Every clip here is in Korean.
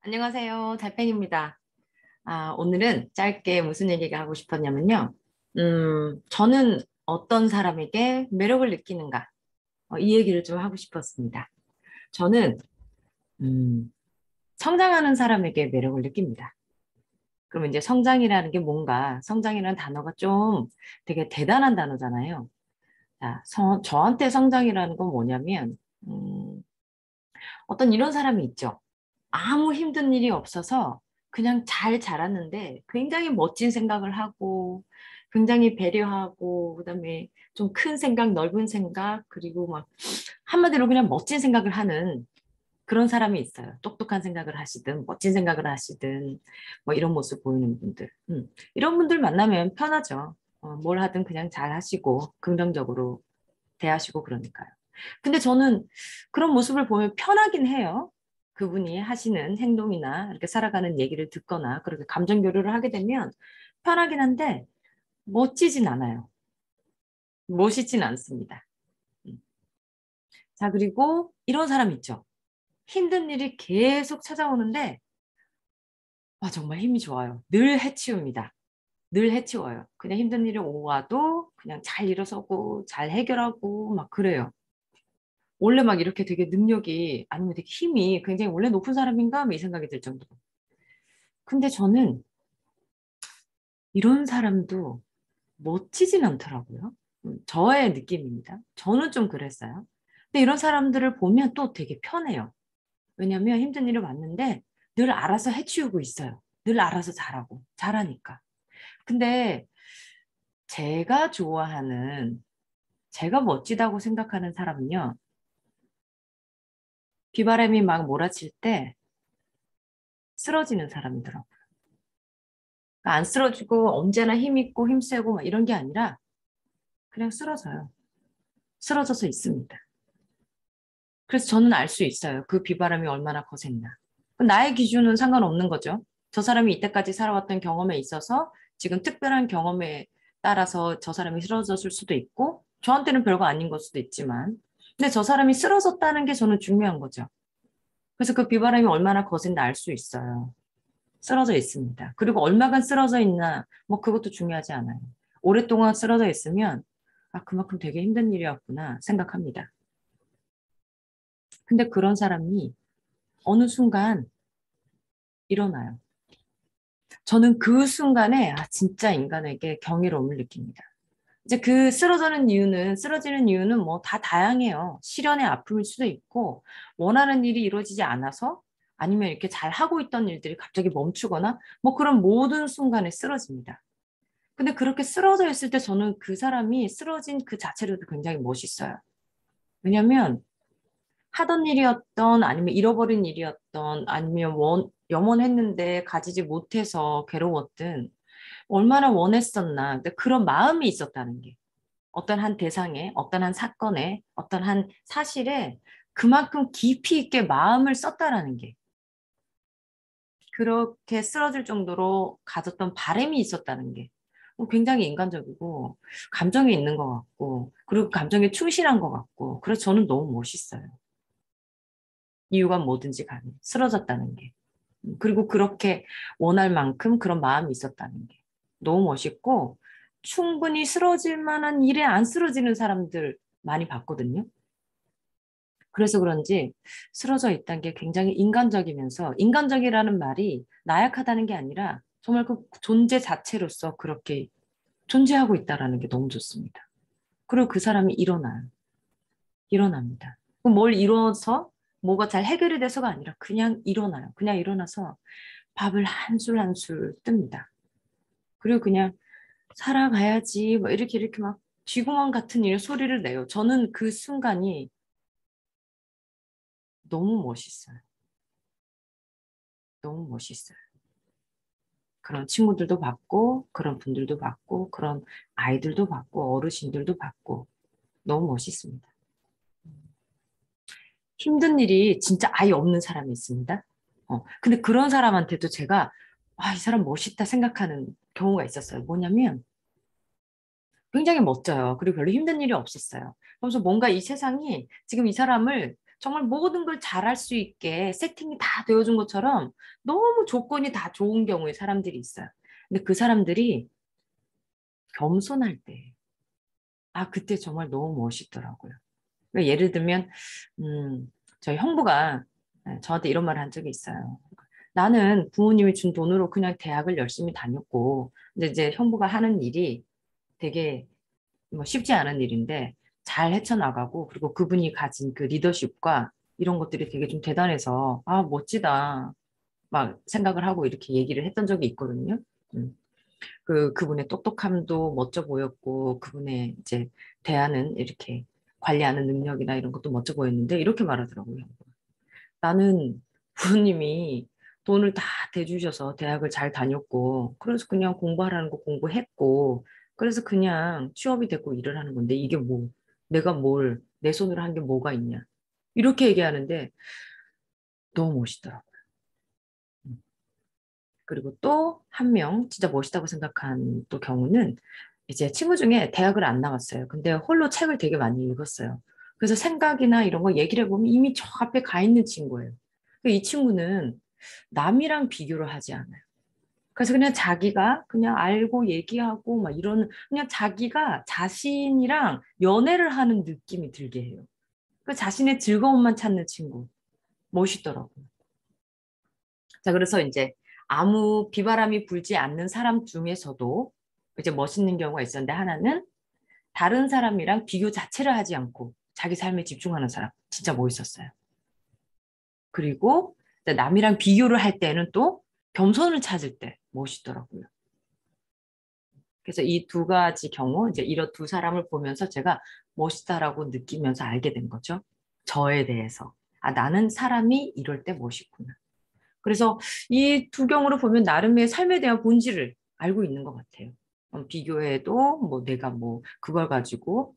안녕하세요. 달팽입니다. 오늘은 짧게 무슨 얘기가 하고 싶었냐면요. 저는 어떤 사람에게 매력을 느끼는가? 이 얘기를 좀 하고 싶었습니다. 저는, 음, 성장하는 사람에게 매력을 느낍니다. 그러면 이제 성장이라는 게 뭔가, 성장이라는 단어가 좀 되게 대단한 단어잖아요. 자, 저한테 성장이라는 건 뭐냐면, 음, 어떤 이런 사람이 있죠. 아무 힘든 일이 없어서 그냥 잘 자랐는데 굉장히 멋진 생각을 하고 굉장히 배려하고 그다음에 좀 큰 생각, 넓은 생각 그리고 막 한마디로 그냥 멋진 생각을 하는 그런 사람이 있어요. 똑똑한 생각을 하시든 멋진 생각을 하시든 뭐 이런 모습 보이는 분들. 이런 분들 만나면 편하죠. 뭘 하든 그냥 잘 하시고 긍정적으로 대하시고 그러니까요. 근데 저는 그런 모습을 보면 편하긴 해요. 그분이 하시는 행동이나 이렇게 살아가는 얘기를 듣거나 그렇게 감정 교류를 하게 되면 편하긴 한데 멋지진 않아요. 멋있진 않습니다. 음. 자, 그리고 이런 사람 있죠. 힘든 일이 계속 찾아오는데 정말 힘이 좋아요. 늘 해치웁니다. 늘 해치워요. 그냥 힘든 일이 오와도 그냥 잘 일어서고 잘 해결하고 막 그래요. 원래 막 이렇게 되게 능력이 아니면 되게 힘이 굉장히 원래 높은 사람인가? 뭐 이 생각이 들 정도로. 근데 저는 이런 사람도 멋지진 않더라고요. 저의 느낌입니다. 저는 좀 그랬어요. 근데 이런 사람들을 보면 또 되게 편해요. 왜냐면 힘든 일이 왔는데 늘 알아서 해치우고 있어요. 늘 알아서 잘하고, 잘하니까. 근데 제가 좋아하는, 제가 멋지다고 생각하는 사람은요, 비바람이 막 몰아칠 때 쓰러지는 사람이더라고요. 그러니까 안 쓰러지고 언제나 힘 있고 힘세고 막 이런 게 아니라 그냥 쓰러져요. 쓰러져서 있습니다. 그래서 저는 알 수 있어요. 그 비바람이 얼마나 거셌나. 나의 기준은 상관없는 거죠. 저 사람이 이때까지 살아왔던 경험에 있어서 지금 특별한 경험에 따라서 저 사람이 쓰러졌을 수도 있고 저한테는 별거 아닌 걸 수도 있지만 근데 저 사람이 쓰러졌다는 게 저는 중요한 거죠. 그래서 그 비바람이 얼마나 거센지 알 수 있어요. 쓰러져 있습니다. 그리고 얼마간 쓰러져 있나, 뭐 그것도 중요하지 않아요. 오랫동안 쓰러져 있으면, 그만큼 되게 힘든 일이었구나 생각합니다. 근데 그런 사람이 어느 순간 일어나요. 저는 그 순간에, 진짜 인간에게 경이로움을 느낍니다. 이제 그 쓰러지는 이유는 뭐 다 다양해요. 실연의 아픔일 수도 있고, 원하는 일이 이루어지지 않아서, 아니면 이렇게 잘 하고 있던 일들이 갑자기 멈추거나, 뭐 그런 모든 순간에 쓰러집니다. 근데 그렇게 쓰러져 있을 때 저는 그 사람이 쓰러진 그 자체로도 굉장히 멋있어요. 왜냐면 하던 일이었던 아니면 잃어버린 일이었던 아니면 염원했는데 가지지 못해서 괴로웠든 얼마나 원했었나. 근데 그런 마음이 있었다는 게 어떤 한 대상에 어떤 한 사건에 어떤 한 사실에 그만큼 깊이 있게 마음을 썼다라는 게 그렇게 쓰러질 정도로 가졌던 바람이 있었다는 게 굉장히 인간적이고 감정이 있는 것 같고 그리고 감정에 충실한 것 같고 그래서 저는 너무 멋있어요. 이유가 뭐든지 간에 쓰러졌다는 게 그리고 그렇게 원할 만큼 그런 마음이 있었다는 게 너무 멋있고 충분히 쓰러질 만한 일에 안 쓰러지는 사람들 많이 봤거든요. 그래서 그런지 쓰러져 있다는 게 굉장히 인간적이면서 인간적이라는 말이 나약하다는 게 아니라 정말 그 존재 자체로서 그렇게 존재하고 있다라는 게 너무 좋습니다. 그리고 그 사람이 일어나요. 일어납니다. 그럼 뭘 이뤄서 뭐가 잘 해결이 돼서가 아니라 그냥 일어나요. 그냥 일어나서 밥을 한 술 한 술 뜹니다. 그리고 그냥 살아가야지 뭐 이렇게 막 쥐구멍 같은 일 소리를 내요. 저는 그 순간이 너무 멋있어요. 너무 멋있어요. 그런 친구들도 봤고, 그런 분들도 봤고, 그런 아이들도 봤고, 어르신들도 봤고, 너무 멋있습니다. 힘든 일이 진짜 아예 없는 사람이 있습니다. 근데 그런 사람한테도 제가, 이 사람 멋있다 생각하는 경우가 있었어요. 뭐냐면, 굉장히 멋져요. 그리고 별로 힘든 일이 없었어요. 그래서 뭔가 이 세상이 지금 이 사람을 정말 모든 걸 잘할 수 있게 세팅이 다 되어준 것처럼 너무 조건이 다 좋은 경우에 사람들이 있어요. 근데 그 사람들이 겸손할 때, 아, 그때 정말 너무 멋있더라고요. 그러니까 예를 들면, 저희 형부가 저한테 이런 말을 한 적이 있어요. 나는 부모님이 준 돈으로 그냥 대학을 열심히 다녔고, 근데 이제 형부가 하는 일이 되게 뭐 쉽지 않은 일인데 잘 헤쳐나가고, 그리고 그분이 가진 그 리더십과 이런 것들이 되게 좀 대단해서, 아, 멋지다. 막 생각을 하고 이렇게 얘기를 했던 적이 있거든요. 음. 그분의 똑똑함도 멋져 보였고, 그분의 이제 대하는 이렇게 관리하는 능력이나 이런 것도 멋져 보였는데, 이렇게 말하더라고요. 나는 부모님이 돈을 다 대주셔서 대학을 잘 다녔고, 그래서 그냥 공부하라는 거 공부했고, 그래서 그냥 취업이 됐고 일을 하는 건데, 이게 뭐, 내가 뭘, 내 손으로 한 게 뭐가 있냐. 이렇게 얘기하는데, 너무 멋있더라고요. 음. 그리고 또 한 명, 진짜 멋있다고 생각한 또 경우는, 이제 친구 중에 대학을 안 나왔어요. 근데 홀로 책을 되게 많이 읽었어요. 그래서 생각이나 이런 거 얘기를 해보면 이미 저 앞에 가 있는 친구예요. 이 친구는 남이랑 비교를 하지 않아요. 그래서 그냥 자기가 그냥 알고 얘기하고 막 이런, 그냥 자기가 자신이랑 연애를 하는 느낌이 들게 해요. 그 자신의 즐거움만 찾는 친구. 멋있더라고요. 자, 그래서 이제 아무 비바람이 불지 않는 사람 중에서도 이제 멋있는 경우가 있었는데, 하나는 다른 사람이랑 비교 자체를 하지 않고 자기 삶에 집중하는 사람. 진짜 멋있었어요. 그리고 남이랑 비교를 할 때는 또 겸손을 찾을 때 멋있더라고요. 그래서 이 두 가지 경우, 이제 이런 두 사람을 보면서 제가 멋있다라고 느끼면서 알게 된 거죠. 저에 대해서. 아, 나는 사람이 이럴 때 멋있구나. 그래서 이 두 경우를 보면 나름의 삶에 대한 본질을 알고 있는 것 같아요. 비교해도 뭐 내가 뭐 그걸 가지고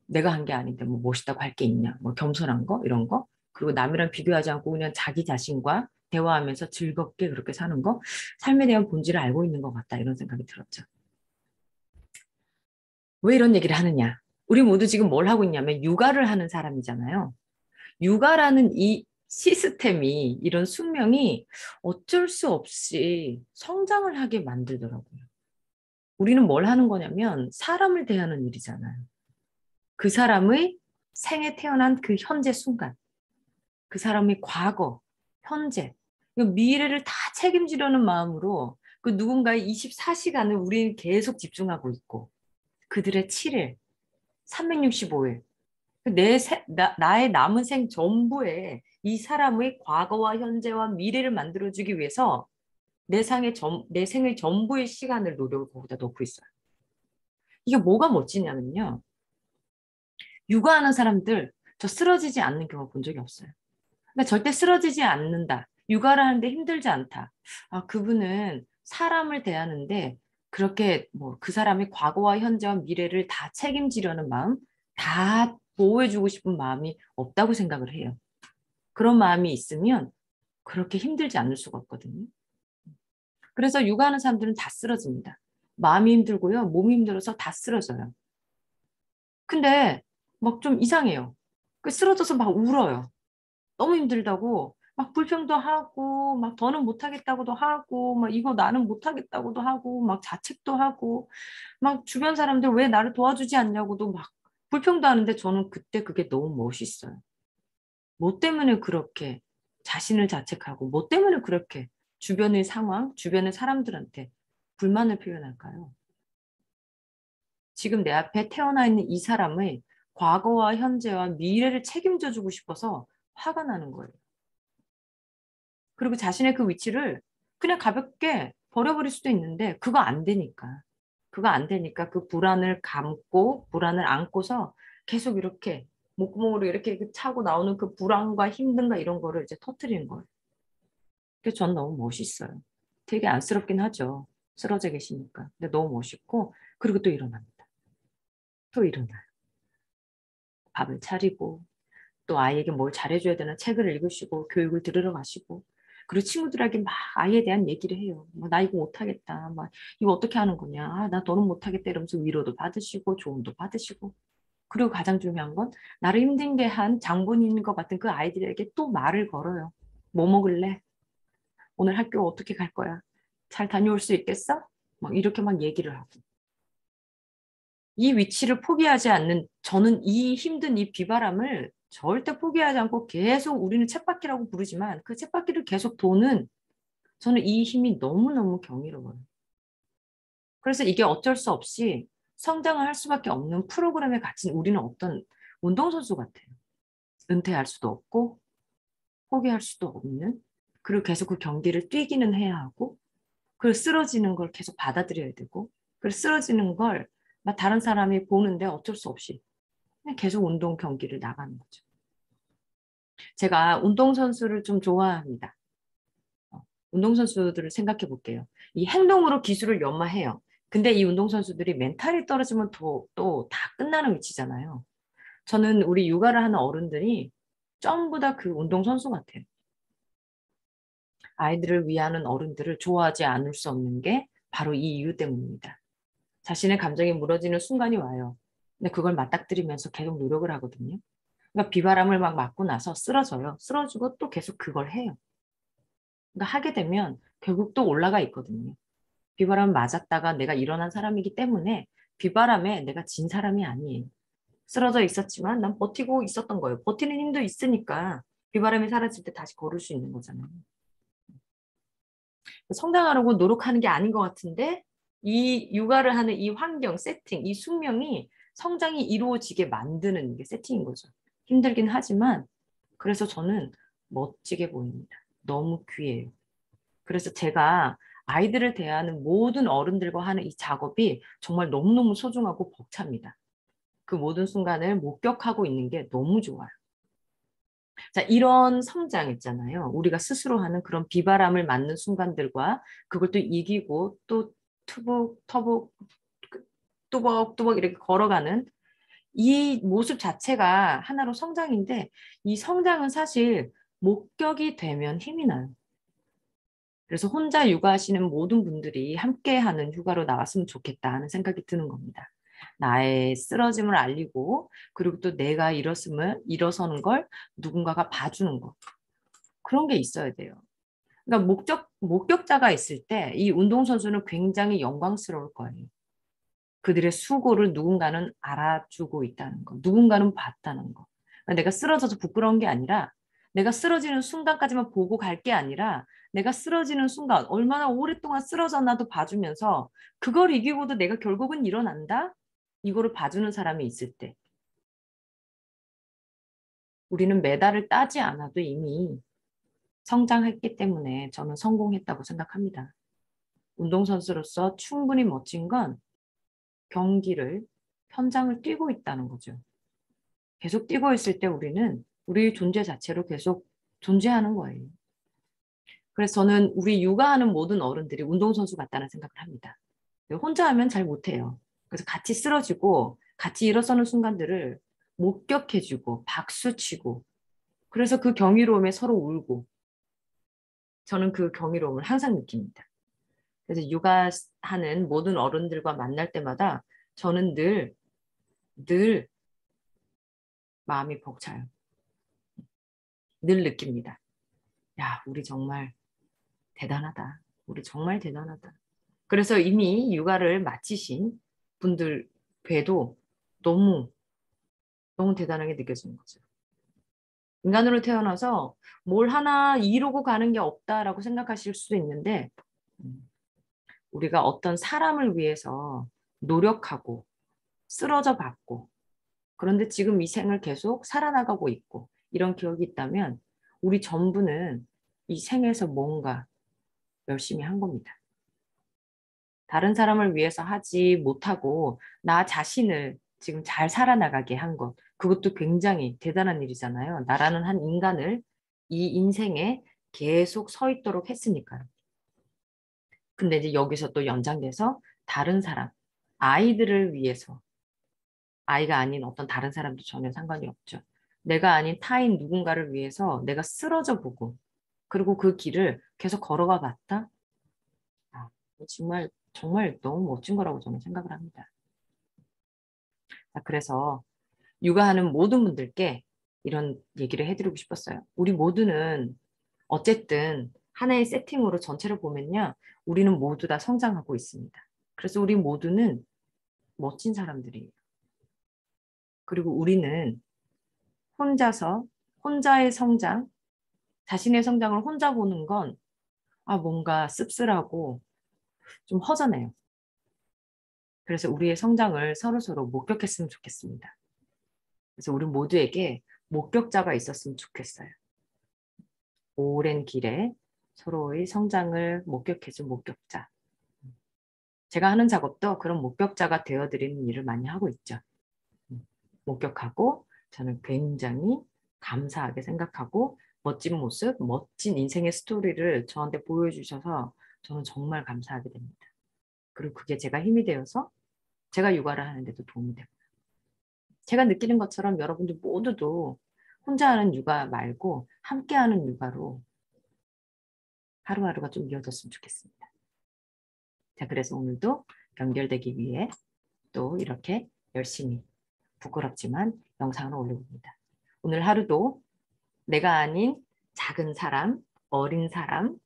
내가 한 게 아닌데 뭐 멋있다고 할 게 있냐. 뭐 겸손한 거, 이런 거. 그리고 남이랑 비교하지 않고 그냥 자기 자신과 대화하면서 즐겁게 그렇게 사는 거. 삶에 대한 본질을 알고 있는 것 같다. 이런 생각이 들었죠. 왜 이런 얘기를 하느냐? 우리 모두 지금 뭘 하고 있냐면 육아를 하는 사람이잖아요. 육아라는 이 시스템이, 이런 숙명이 어쩔 수 없이 성장을 하게 만들더라고요. 우리는 뭘 하는 거냐면 사람을 대하는 일이잖아요. 그 사람의 생에 태어난 그 현재 순간, 그 사람의 과거, 현재, 미래를 다 책임지려는 마음으로 그 누군가의 24시간을 우리는 계속 집중하고 있고, 그들의 7일, 365일, 나의 남은 생 전부에 이 사람의 과거와 현재와 미래를 만들어주기 위해서 내 생의 전부의 시간을 노력을 거기다 넣고 있어요. 이게 뭐가 멋지냐면요. 육아하는 사람들, 저 쓰러지지 않는 경우 본 적이 없어요. 근데 절대 쓰러지지 않는다. 육아를 하는데 힘들지 않다. 아, 그분은 사람을 대하는데 그렇게 뭐 그 사람의 과거와 현재와 미래를 다 책임지려는 마음, 다 보호해주고 싶은 마음이 없다고 생각을 해요. 그런 마음이 있으면 그렇게 힘들지 않을 수가 없거든요. 그래서 육아하는 사람들은 다 쓰러집니다. 마음이 힘들고요, 몸이 힘들어서 다 쓰러져요. 근데 막 좀 이상해요. 그 쓰러져서 막 울어요. 너무 힘들다고 막 불평도 하고 막 더는 못하겠다고도 하고 막 이거 나는 못하겠다고도 하고 막 자책도 하고 막 주변 사람들 왜 나를 도와주지 않냐고도 막 불평도 하는데, 저는 그때 그게 너무 멋있어요. 뭐 때문에 그렇게 자신을 자책하고 뭐 때문에 그렇게 주변의 상황, 주변의 사람들한테 불만을 표현할까요? 지금 내 앞에 태어나 있는 이 사람의 과거와 현재와 미래를 책임져 주고 싶어서 화가 나는 거예요. 그리고 자신의 그 위치를 그냥 가볍게 버려버릴 수도 있는데 그거 안 되니까. 그거 안 되니까 그 불안을 감고 불안을 안고서 계속 이렇게 목구멍으로 이렇게 차고 나오는 그 불안과 힘든가 이런 거를 이제 터트리는 거예요. 그래서 전 너무 멋있어요. 되게 안쓰럽긴 하죠. 쓰러져 계시니까. 근데 너무 멋있고, 그리고 또 일어납니다. 또 일어나요. 밥을 차리고 또 아이에게 뭘 잘해줘야 되나 책을 읽으시고 교육을 들으러 가시고, 그리고 친구들에게 막 아이에 대한 얘기를 해요. 나 이거 못하겠다. 막 이거 어떻게 하는 거냐. 아, 나 너는 못하겠다 이러면서 위로도 받으시고 조언도 받으시고. 그리고 가장 중요한 건 나를 힘들게 한 장본인인 것 같은 그 아이들에게 또 말을 걸어요. 뭐 먹을래? 오늘 학교 어떻게 갈 거야? 잘 다녀올 수 있겠어? 막 이렇게 막 얘기를 하고. 이 위치를 포기하지 않는 저는 이 힘든 이 비바람을 절대 포기하지 않고 계속 우리는 쳇바퀴라고 부르지만 그 쳇바퀴를 계속 도는 저는 이 힘이 너무너무 경이로워요. 그래서 이게 어쩔 수 없이 성장을 할 수밖에 없는 프로그램에 갇힌 우리는 어떤 운동선수 같아요. 은퇴할 수도 없고 포기할 수도 없는 그리고 계속 그 경기를 뛰기는 해야 하고 그리고 쓰러지는 걸 계속 받아들여야 되고 그리고 쓰러지는 걸 막 다른 사람이 보는데 어쩔 수 없이 그냥 계속 운동 경기를 나가는 거죠. 제가 운동선수를 좀 좋아합니다. 운동선수들을 생각해 볼게요. 이 행동으로 기술을 연마해요. 근데 이 운동선수들이 멘탈이 떨어지면 또 다 끝나는 위치잖아요. 저는 우리 육아를 하는 어른들이 전부 다 그 운동선수 같아요. 아이들을 위하는 어른들을 좋아하지 않을 수 없는 게 바로 이 이유 때문입니다. 자신의 감정이 무너지는 순간이 와요. 근데 그걸 맞닥뜨리면서 계속 노력을 하거든요. 그러니까 비바람을 막 맞고 나서 쓰러져요. 쓰러지고 또 계속 그걸 해요. 그러니까 하게 되면 결국 또 올라가 있거든요. 비바람 맞았다가 내가 일어난 사람이기 때문에 비바람에 내가 진 사람이 아니에요. 쓰러져 있었지만 난 버티고 있었던 거예요. 버티는 힘도 있으니까 비바람이 사라질 때 다시 걸을 수 있는 거잖아요. 성장하려고 노력하는 게 아닌 것 같은데 이 육아를 하는 이 환경, 세팅, 이 숙명이 성장이 이루어지게 만드는 게 세팅인 거죠. 힘들긴 하지만 그래서 저는 멋지게 보입니다. 너무 귀해요. 그래서 제가 아이들을 대하는 모든 어른들과 하는 이 작업이 정말 너무너무 소중하고 벅찹니다. 그 모든 순간을 목격하고 있는 게 너무 좋아요. 자, 이런 성장 있잖아요. 우리가 스스로 하는 그런 비바람을 맞는 순간들과 그걸 또 이기고 또 터벅 뚜벅뚜벅 이렇게 걸어가는 이 모습 자체가 하나로 성장인데 이 성장은 사실 목격이 되면 힘이 나요. 그래서 혼자 육아하시는 모든 분들이 함께하는 휴가로 나왔으면 좋겠다 하는 생각이 드는 겁니다. 나의 쓰러짐을 알리고 그리고 또 내가 일어서는 걸 누군가가 봐주는 거. 그런 게 있어야 돼요. 그러니까 목격자가 있을 때 이 운동선수는 굉장히 영광스러울 거예요. 그들의 수고를 누군가는 알아주고 있다는 거, 누군가는 봤다는 거. 그러니까 내가 쓰러져서 부끄러운 게 아니라 내가 쓰러지는 순간까지만 보고 갈 게 아니라 내가 쓰러지는 순간 얼마나 오랫동안 쓰러졌나도 봐주면서 그걸 이기고도 내가 결국은 일어난다? 이거를 봐주는 사람이 있을 때 우리는 메달을 따지 않아도 이미 성장했기 때문에 저는 성공했다고 생각합니다. 운동선수로서 충분히 멋진 건 경기를, 현장을 뛰고 있다는 거죠. 계속 뛰고 있을 때 우리는 우리 존재 자체로 계속 존재하는 거예요. 그래서 저는 우리 육아하는 모든 어른들이 운동선수 같다는 생각을 합니다. 혼자 하면 잘 못해요. 그래서 같이 쓰러지고 같이 일어서는 순간들을 목격해주고 박수치고 그래서 그 경이로움에 서로 울고 저는 그 경이로움을 항상 느낍니다. 그래서 육아하는 모든 어른들과 만날 때마다 저는 늘 마음이 벅차요. 늘 느낍니다. 야, 우리 정말 대단하다. 우리 정말 대단하다. 그래서 이미 육아를 마치신 분들 뵈도 너무, 너무 대단하게 느껴지는 거죠. 인간으로 태어나서 뭘 하나 이루고 가는 게 없다라고 생각하실 수도 있는데, 우리가 어떤 사람을 위해서 노력하고, 쓰러져 봤고, 그런데 지금 이 생을 계속 살아나가고 있고, 이런 기억이 있다면, 우리 전부는 이 생에서 뭔가 열심히 한 겁니다. 다른 사람을 위해서 하지 못하고 나 자신을 지금 잘 살아나가게 한 것. 그것도 굉장히 대단한 일이잖아요. 나라는 한 인간을 이 인생에 계속 서 있도록 했으니까요. 근데 이제 여기서 또 연장돼서 다른 사람, 아이들을 위해서, 아이가 아닌 어떤 다른 사람도 전혀 상관이 없죠. 내가 아닌 타인 누군가를 위해서 내가 쓰러져 보고, 그리고 그 길을 계속 걸어가 봤다? 아, 정말 너무 멋진 거라고 저는 생각을 합니다. 자, 그래서 육아하는 모든 분들께 이런 얘기를 해드리고 싶었어요. 우리 모두는 어쨌든 하나의 세팅으로 전체를 보면요. 우리는 모두 다 성장하고 있습니다. 그래서 우리 모두는 멋진 사람들이에요. 그리고 우리는 혼자서 혼자의 성장, 자신의 성장을 혼자 보는 건 뭔가 씁쓸하고 좀 허전해요. 그래서 우리의 성장을 서로서로 목격했으면 좋겠습니다. 그래서 우리 모두에게 목격자가 있었으면 좋겠어요. 오랜 길에 서로의 성장을 목격해준 목격자. 제가 하는 작업도 그런 목격자가 되어드리는 일을 많이 하고 있죠. 목격하고 저는 굉장히 감사하게 생각하고 멋진 모습, 멋진 인생의 스토리를 저한테 보여주셔서 저는 정말 감사하게 됩니다. 그리고 그게 제가 힘이 되어서 제가 육아를 하는데도 도움이 됩니다. 제가 느끼는 것처럼 여러분들 모두도 혼자 하는 육아 말고 함께 하는 육아로 하루하루가 좀 이어졌으면 좋겠습니다. 자, 그래서 오늘도 연결되기 위해 또 이렇게 열심히 부끄럽지만 영상을 올려봅니다. 오늘 하루도 내가 아닌 작은 사람, 어린 사람,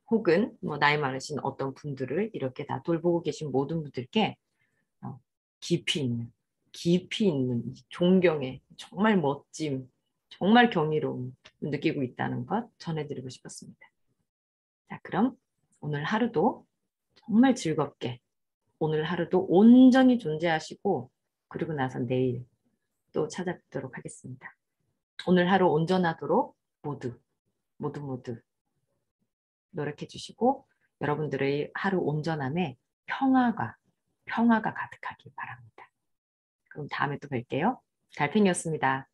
혹은 뭐 나이 많으신 어떤 분들을 이렇게 다 돌보고 계신 모든 분들께 깊이 있는, 깊이 있는 존경에 정말 멋짐, 정말 경이로움 느끼고 있다는 것 전해드리고 싶었습니다. 자, 그럼 오늘 하루도 정말 즐겁게 오늘 하루도 온전히 존재하시고 그리고 나서 내일 또 찾아뵙도록 하겠습니다. 오늘 하루 온전하도록 모두 노력해 주시고 여러분들의 하루 온전함에 평화가 가득하길 바랍니다. 그럼 다음에 또 뵐게요. 달팽이였습니다.